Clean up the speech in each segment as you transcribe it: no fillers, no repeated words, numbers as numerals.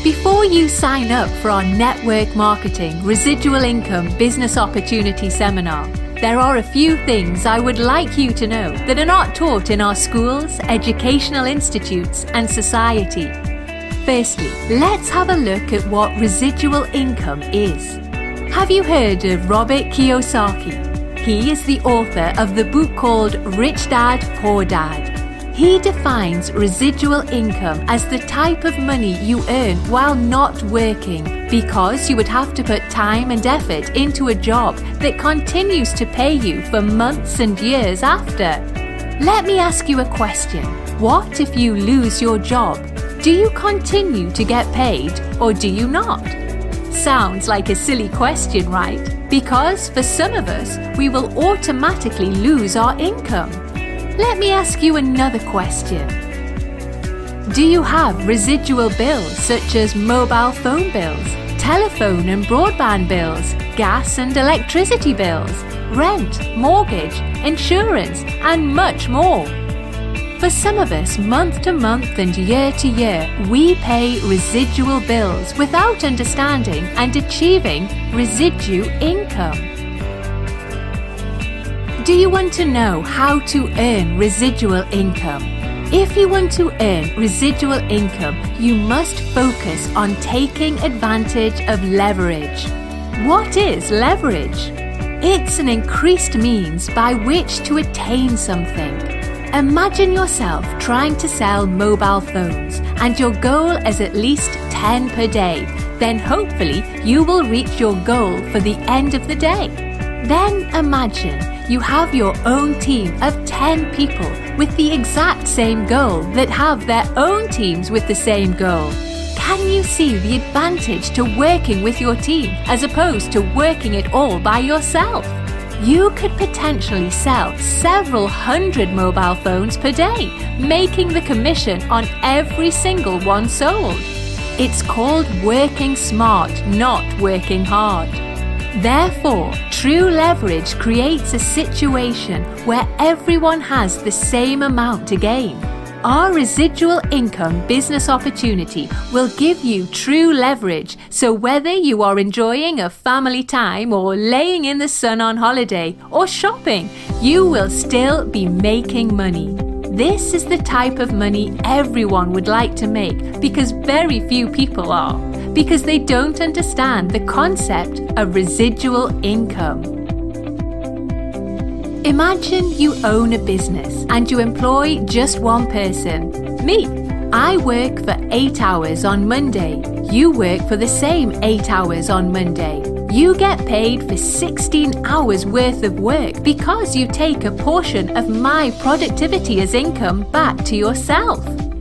Before you sign up for our Network Marketing Residual Income Business Opportunity Seminar, there are a few things I would like you to know that are not taught in our schools, educational institutes, and society. Firstly, let's have a look at what residual income is. Have you heard of Robert Kiyosaki? He is the author of the book called Rich Dad, Poor Dad. He defines residual income as the type of money you earn while not working, because you would have to put time and effort into a job that continues to pay you for months and years after. Let me ask you a question. What if you lose your job? Do you continue to get paid or do you not? Sounds like a silly question, right? Because for some of us, we will automatically lose our income. Let me ask you another question. Do you have residual bills such as mobile phone bills, telephone and broadband bills, gas and electricity bills, rent, mortgage, insurance, and much more? For some of us, month to month and year to year, we pay residual bills without understanding and achieving residual income. Do you want to know how to earn residual income? If you want to earn residual income, you must focus on taking advantage of leverage. What is leverage? It's an increased means by which to attain something. Imagine yourself trying to sell mobile phones and your goal is at least 10 per day. Then hopefully you will reach your goal for the end of the day. Then imagine you have your own team of 10 people with the exact same goal that have their own teams with the same goal. Can you see the advantage to working with your team as opposed to working it all by yourself? You could potentially sell several hundred mobile phones per day, making the commission on every single one sold. It's called working smart, not working hard. Therefore, true leverage creates a situation where everyone has the same amount to gain. Our residual income business opportunity will give you true leverage, so whether you are enjoying a family time or laying in the sun on holiday or shopping, you will still be making money. This is the type of money everyone would like to make because very few people are, because they don't understand the concept of residual income. Imagine you own a business and you employ just one person, me. I work for 8 hours on Monday. You work for the same 8 hours on Monday. You get paid for 16 hours worth of work because you take a portion of my productivity as income back to yourself.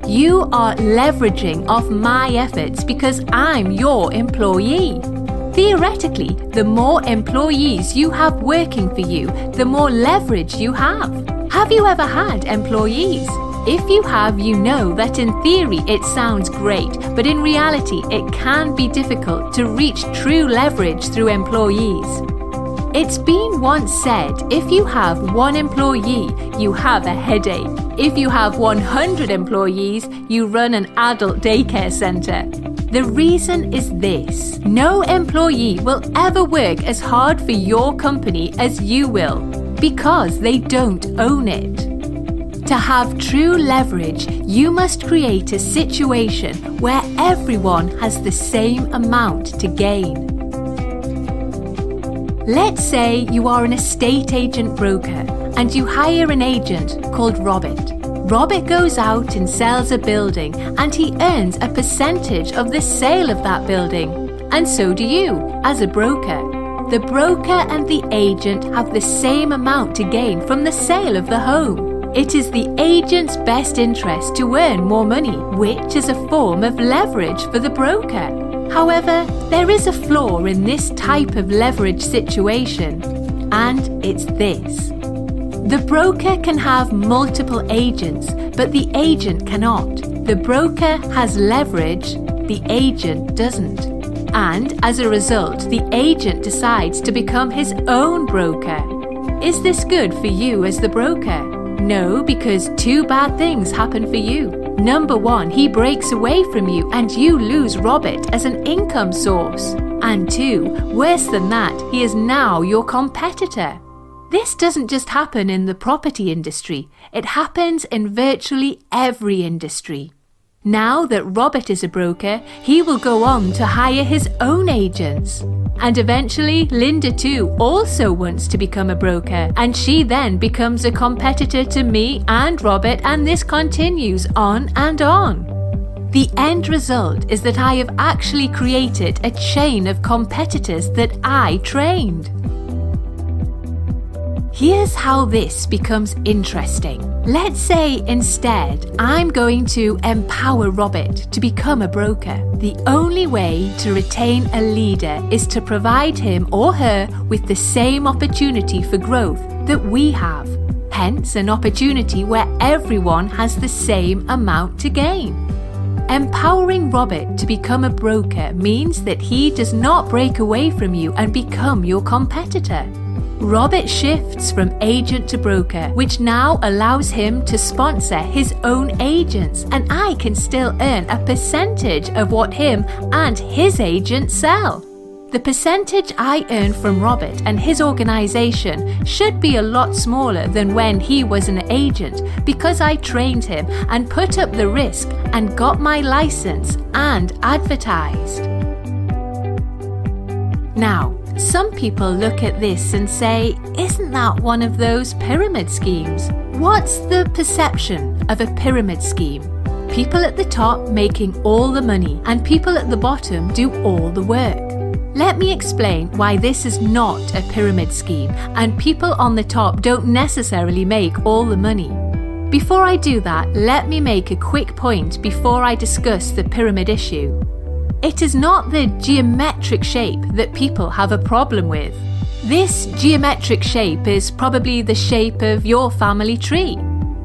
You are leveraging off my efforts because I'm your employee. Theoretically, the more employees you have working for you, the more leverage you have. Have you ever had employees? If you have, you know that in theory it sounds great, but in reality it can be difficult to reach true leverage through employees. It's been once said, if you have one employee, you have a headache. If you have 100 employees, you run an adult daycare center. The reason is this: no employee will ever work as hard for your company as you will, because they don't own it. To have true leverage, you must create a situation where everyone has the same amount to gain. Let's say you are an estate agent broker and you hire an agent called Robert. Robert goes out and sells a building and he earns a percentage of the sale of that building. And so do you, as a broker. The broker and the agent have the same amount to gain from the sale of the home. It is the agent's best interest to earn more money, which is a form of leverage for the broker. However, there is a flaw in this type of leverage situation, and it's this. The broker can have multiple agents, but the agent cannot. The broker has leverage, the agent doesn't. And as a result, the agent decides to become his own broker. Is this good for you as the broker? No, because two bad things happen for you. Number one, he breaks away from you and you lose Robert as an income source. And two, worse than that, he is now your competitor. This doesn't just happen in the property industry, it happens in virtually every industry. Now that Robert is a broker, he will go on to hire his own agents. And eventually, Linda too also wants to become a broker, and she then becomes a competitor to me and Robert, and this continues on and on. The end result is that I have actually created a chain of competitors that I trained. Here's how this becomes interesting. Let's say instead I'm going to empower Robert to become a broker. The only way to retain a leader is to provide him or her with the same opportunity for growth that we have. Hence, an opportunity where everyone has the same amount to gain. Empowering Robert to become a broker means that he does not break away from you and become your competitor. Robert shifts from agent to broker, which now allows him to sponsor his own agents, and I can still earn a percentage of what him and his agents sell. The percentage I earn from Robert and his organization should be a lot smaller than when he was an agent, because I trained him and put up the risk and got my license and advertised. Now, some people look at this and say, isn't that one of those pyramid schemes? What's the perception of a pyramid scheme? People at the top making all the money and people at the bottom do all the work. Let me explain why this is not a pyramid scheme and people on the top don't necessarily make all the money. Before I do that, let me make a quick point before I discuss the pyramid issue. It is not the geometric shape that people have a problem with. This geometric shape is probably the shape of your family tree.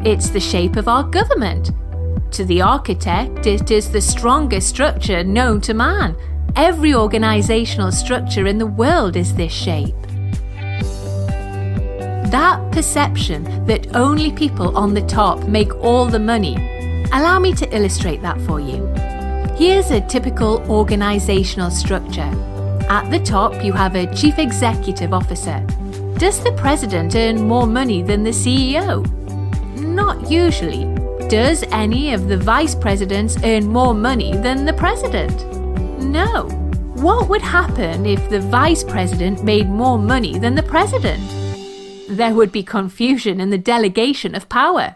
It's the shape of our government. To the architect, it is the strongest structure known to man. Every organizational structure in the world is this shape. That perception that only people on the top make all the money. Allow me to illustrate that for you. Here's a typical organizational structure. At the top, you have a chief executive officer. Does the president earn more money than the CEO? Not usually. Does any of the vice presidents earn more money than the president? No. What would happen if the vice president made more money than the president? There would be confusion in the delegation of power.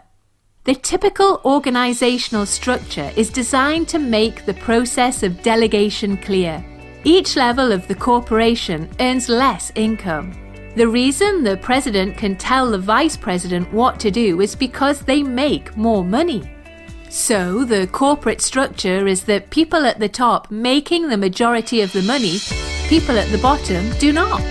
The typical organizational structure is designed to make the process of delegation clear. Each level of the corporation earns less income. The reason the president can tell the vice president what to do is because they make more money. So the corporate structure is that people at the top making the majority of the money, people at the bottom do not.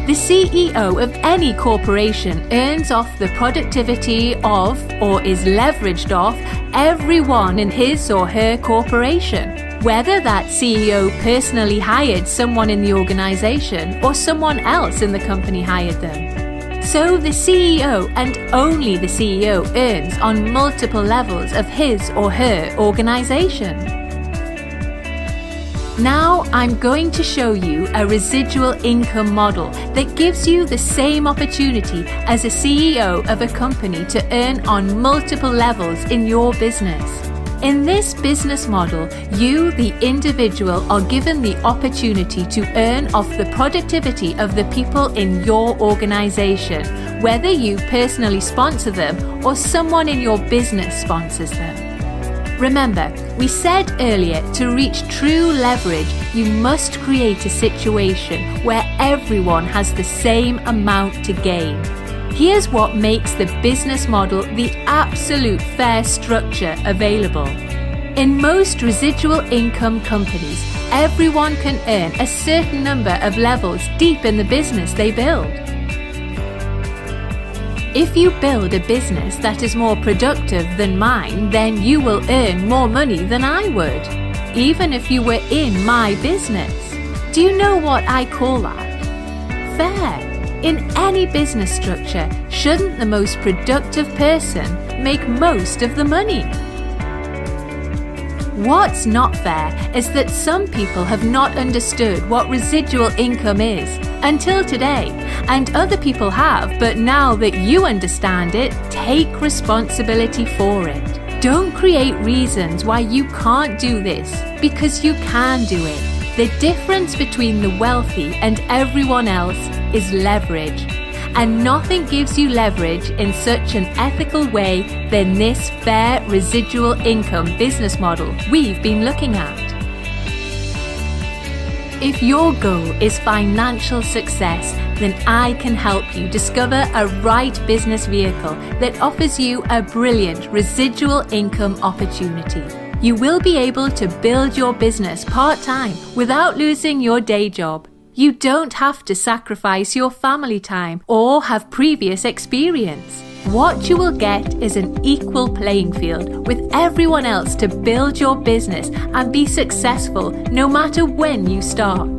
The CEO of any corporation earns off the productivity of, or is leveraged off, everyone in his or her corporation, whether that CEO personally hired someone in the organization or someone else in the company hired them. So the CEO and only the CEO earns on multiple levels of his or her organization. Now I'm going to show you a residual income model that gives you the same opportunity as a CEO of a company to earn on multiple levels in your business. In this business model, you, the individual, are given the opportunity to earn off the productivity of the people in your organization, whether you personally sponsor them or someone in your business sponsors them. Remember, we said earlier, to reach true leverage, you must create a situation where everyone has the same amount to gain. Here's what makes the business model the absolute fair structure available. In most residual income companies, everyone can earn a certain number of levels deep in the business they build. If you build a business that is more productive than mine, then you will earn more money than I would, even if you were in my business. Do you know what I call that? Fair. In any business structure, shouldn't the most productive person make most of the money? What's not fair is that some people have not understood what residual income is until today, and other people have, but now that you understand it, take responsibility for it. Don't create reasons why you can't do this, because you can do it. The difference between the wealthy and everyone else is leverage. And nothing gives you leverage in such an ethical way than this fair residual income business model we've been looking at. If your goal is financial success, then I can help you discover a right business vehicle that offers you a brilliant residual income opportunity. You will be able to build your business part-time without losing your day job. You don't have to sacrifice your family time or have previous experience. What you will get is an equal playing field with everyone else to build your business and be successful no matter when you start.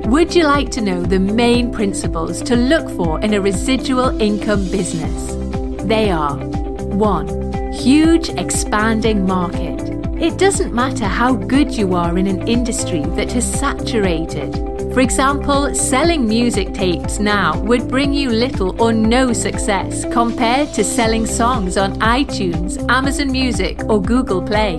Would you like to know the main principles to look for in a residual income business? They are: 1. Huge expanding market. It doesn't matter how good you are in an industry that has saturated. For example, selling music tapes now would bring you little or no success compared to selling songs on iTunes, Amazon Music or Google Play.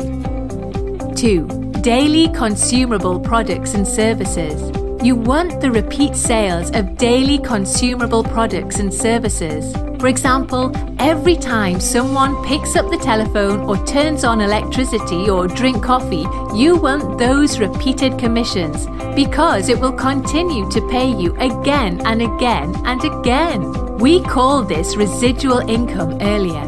2. Daily consumable products and services. You want the repeat sales of daily consumable products and services. For example, every time someone picks up the telephone or turns on electricity or drink coffee, you want those repeated commissions because it will continue to pay you again and again and again. We call this residual income earlier.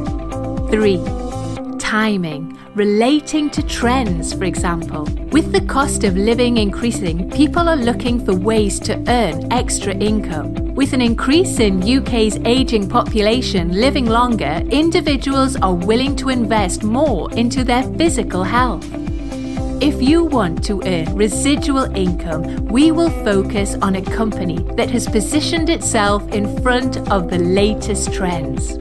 3. Timing. Relating to trends, for example. With the cost of living increasing, people are looking for ways to earn extra income. With an increase in UK's ageing population living longer, individuals are willing to invest more into their physical health. If you want to earn residual income, we will focus on a company that has positioned itself in front of the latest trends.